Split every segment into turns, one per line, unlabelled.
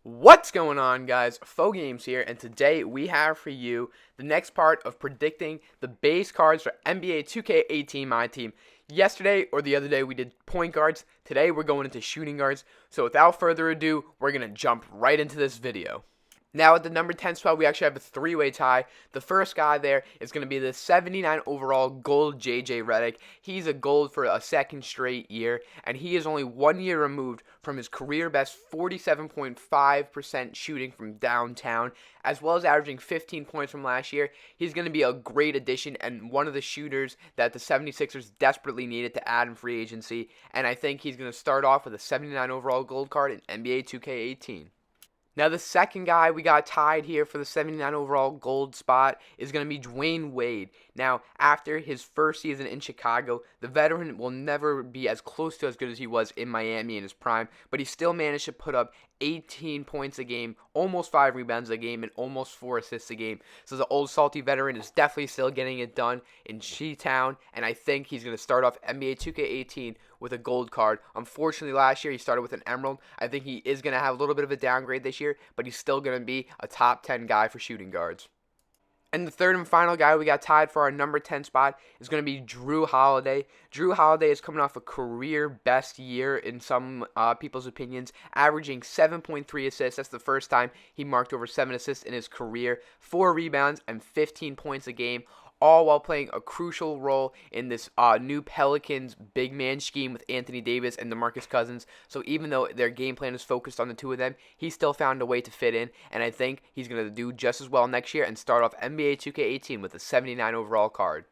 What's going on, guys? FOWARDS here, and today we have for you the next part of predicting the base cards for NBA 2K18 Myteam. Yesterday or the other day we did point guards. Today we're going into shooting guards. So without further ado, we're going to jump right into this video. Now at the number 10 spot, we actually have a three-way tie. The first guy there is going to be the 79 overall gold JJ Redick. He's a gold for a second straight year, and he is only 1 year removed from his career best 47.5% shooting from downtown, as well as averaging 15 points from last year. He's going to be a great addition and one of the shooters that the 76ers desperately needed to add in free agency, and I think he's going to start off with a 79 overall gold card in NBA 2K18. Now, the second guy we got tied here for the 79 overall gold spot is going to be Dwayne Wade. Now, after his first season in Chicago, the veteran will never be as close to as good as he was in Miami in his prime, but he still managed to put up 18 points a game, almost 5 rebounds a game, and almost 4 assists a game. So the old salty veteran is definitely still getting it done in Chi-Town, and I think he's going to start off NBA 2K18 with a gold card. Unfortunately, last year he started with an emerald. I think he is going to have a little bit of a downgrade this year, but he's still going to be a top 10 guy for shooting guards. And the third and final guy we got tied for our number 10 spot is going to be Jrue Holiday. Jrue Holiday is coming off a career best year in some people's opinions, averaging 7.3 assists. That's the first time he marked over 7 assists in his career, 4 rebounds, and 15 points a game, all while playing a crucial role in this new Pelicans big man scheme with Anthony Davis and DeMarcus Cousins. So even though their game plan is focused on the two of them, he still found a way to fit in, and I think he's going to do just as well next year and start off NBA 2K18 with a 79 overall card.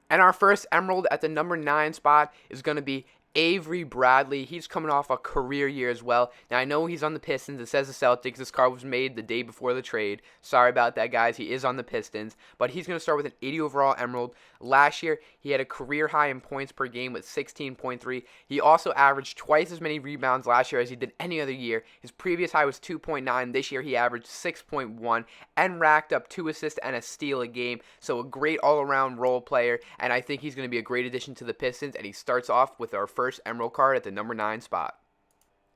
And our first emerald at the number 9 spot is going to be Avery Bradley. He's coming off a career year as well. Now, I know he's on the Pistons. It says the Celtics. This card was made the day before the trade. Sorry about that, guys. He is on the Pistons. But he's going to start with an 80 overall emerald. Last year, he had a career high in points per game with 16.3. He also averaged twice as many rebounds last year as he did any other year. His previous high was 2.9. This year, he averaged 6.1 and racked up 2 assists and a steal a game. So a great all-around role player, and I think he's going to be a great addition to the Pistons, and he starts off with our first emerald card at the number 9 spot.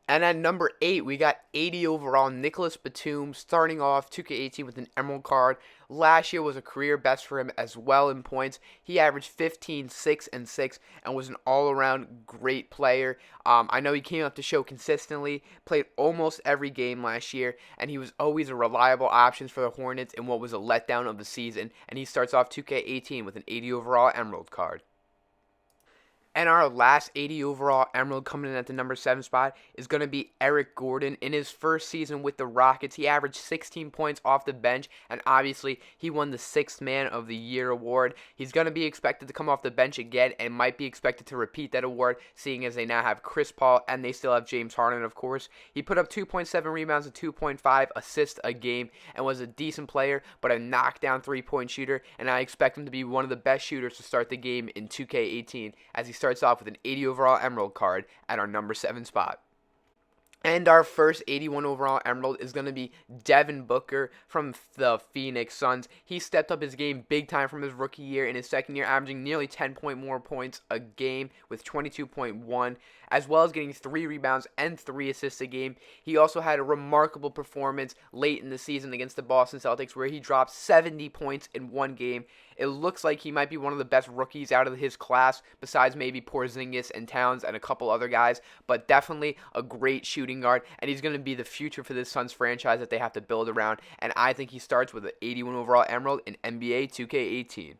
And at number 8, we got 80 overall Nicolas Batum starting off 2K18 with an emerald card. Last year was a career best for him as well in points. He averaged 15, 6, and 6 and was an all-around great player. I know he came up to show consistently, played almost every game last year, and he was always a reliable option for the Hornets in what was a letdown of the season. And he starts off 2K18 with an 80 overall emerald card. And our last 80 overall emerald coming in at the number 7 spot is going to be Eric Gordon. In his first season with the Rockets, he averaged 16 points off the bench, and obviously he won the 6th Man of the Year award. He's going to be expected to come off the bench again and might be expected to repeat that award, seeing as they now have Chris Paul and they still have James Harden, of course. He put up 2.7 rebounds and 2.5 assists a game and was a decent player, but a knockdown three-point shooter, and I expect him to be one of the best shooters to start the game in 2K18 as he starts off with an 80 overall emerald card at our number 7 spot. And our first 81 overall emerald is going to be Devin Booker from the Phoenix Suns. He stepped up his game big time from his rookie year. In his second year, averaging nearly 10 more points a game with 22.1, as well as getting 3 rebounds and 3 assists a game. He also had a remarkable performance late in the season against the Boston Celtics where he dropped 70 points in one game. It looks like he might be one of the best rookies out of his class, besides maybe Porzingis and Towns and a couple other guys, but definitely a great shooting guard, and he's going to be the future for this Suns franchise that they have to build around, and I think he starts with an 81 overall emerald in NBA 2K18.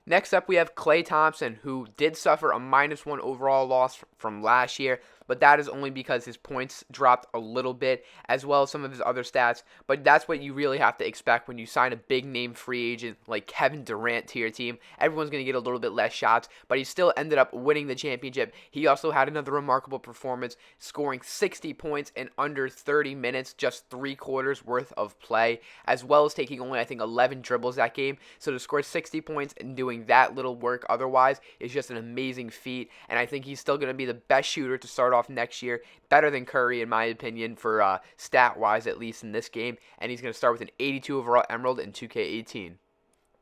Next up, we have Klay Thompson, who did suffer a -1 overall loss from last year, but that is only because his points dropped a little bit, as well as some of his other stats. But that's what you really have to expect when you sign a big-name free agent like Kevin Durant to your team. Everyone's going to get a little bit less shots, but he still ended up winning the championship. He also had another remarkable performance, scoring 60 points in under 30 minutes, just 3 quarters worth of play, as well as taking only, I think, 11 dribbles that game. So to score 60 points and doing that little work otherwise is just an amazing feat, and I think he's still going to be the best shooter to start off next year, better than Curry in my opinion for stat-wise at least in this game, and he's going to start with an 82 overall emerald in 2K18.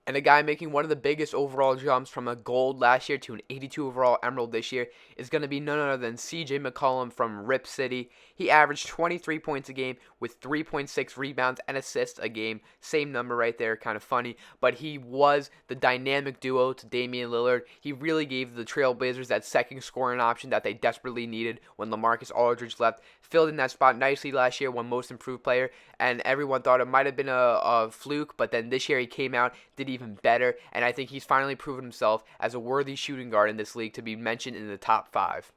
And a guy making one of the biggest overall jumps from a gold last year to an 82 overall emerald this year is going to be none other than CJ McCollum from Rip City. he averaged 23 points a game with 3.6 rebounds and assists a game. Same number right there, kind of funny. But he was the dynamic duo to Damian Lillard. He really gave the Trailblazers that second scoring option that they desperately needed when LaMarcus Aldridge left. Filled in that spot nicely last year, won Most Improved Player, and everyone thought it might have been a fluke, but then this year he came out, did even better, and I think he's finally proven himself as a worthy shooting guard in this league to be mentioned in the top 5.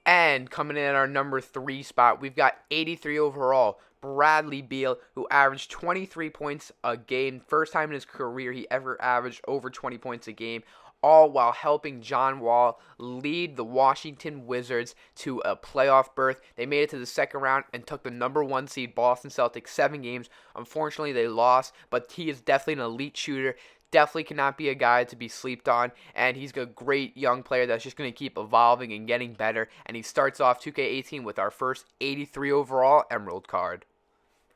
And coming in at our number 3 spot, we've got 83 overall, Bradley Beal, who averaged 23 points a game. First time in his career he ever averaged over 20 points a game, all while helping John Wall lead the Washington Wizards to a playoff berth. They made it to the second round and took the number 1 seed Boston Celtics 7 games. Unfortunately, they lost, but he is definitely an elite shooter. Definitely cannot be a guy to be slept on, and he's a great young player that's just going to keep evolving and getting better, and he starts off 2K18 with our first 83 overall Emerald card.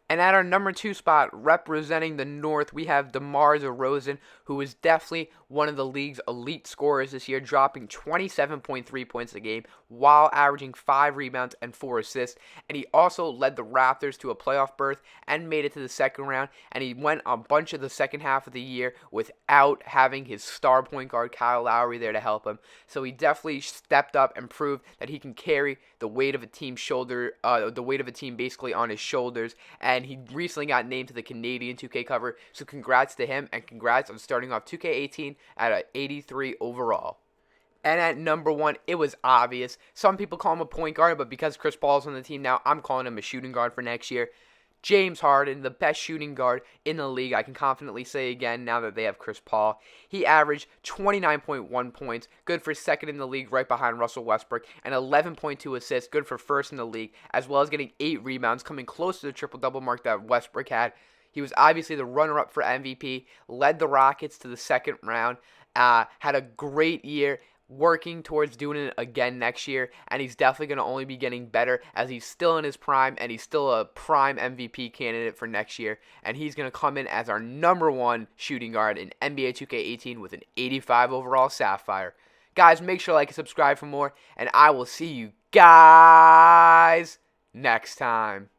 And at our number 2 spot, representing the North, we have DeMar DeRozan, who is definitely one of the league's elite scorers this year, dropping 27.3 points a game while averaging 5 rebounds and 4 assists. And he also led the Raptors to a playoff berth and made it to the second round. And he went a bunch of the second half of the year without having his star point guard Kyle Lowry there to help him. So he definitely stepped up and proved that he can carry the weight of a team's the weight of a team basically on his shoulders. And he recently got named to the Canadian 2K cover, so congrats to him, and congrats on starting off 2K18 at an 83 overall. And at number 1, it was obvious. Some people call him a point guard, but because Chris Paul's on the team now, I'm calling him a shooting guard for next year. James Harden, the best shooting guard in the league, I can confidently say again now that they have Chris Paul. He averaged 29.1 points, good for second in the league right behind Russell Westbrook, and 11.2 assists, good for first in the league, as well as getting 8 rebounds, coming close to the triple-double mark that Westbrook had. He was obviously the runner-up for MVP, led the Rockets to the second round, had a great year, working towards doing it again next year, and he's definitely going to only be getting better as he's still in his prime, and he's still a prime MVP candidate for next year, and he's going to come in as our number 1 shooting guard in NBA 2K18 with an 85 overall Sapphire. Guys, make sure to like and subscribe for more, and I will see you guys next time.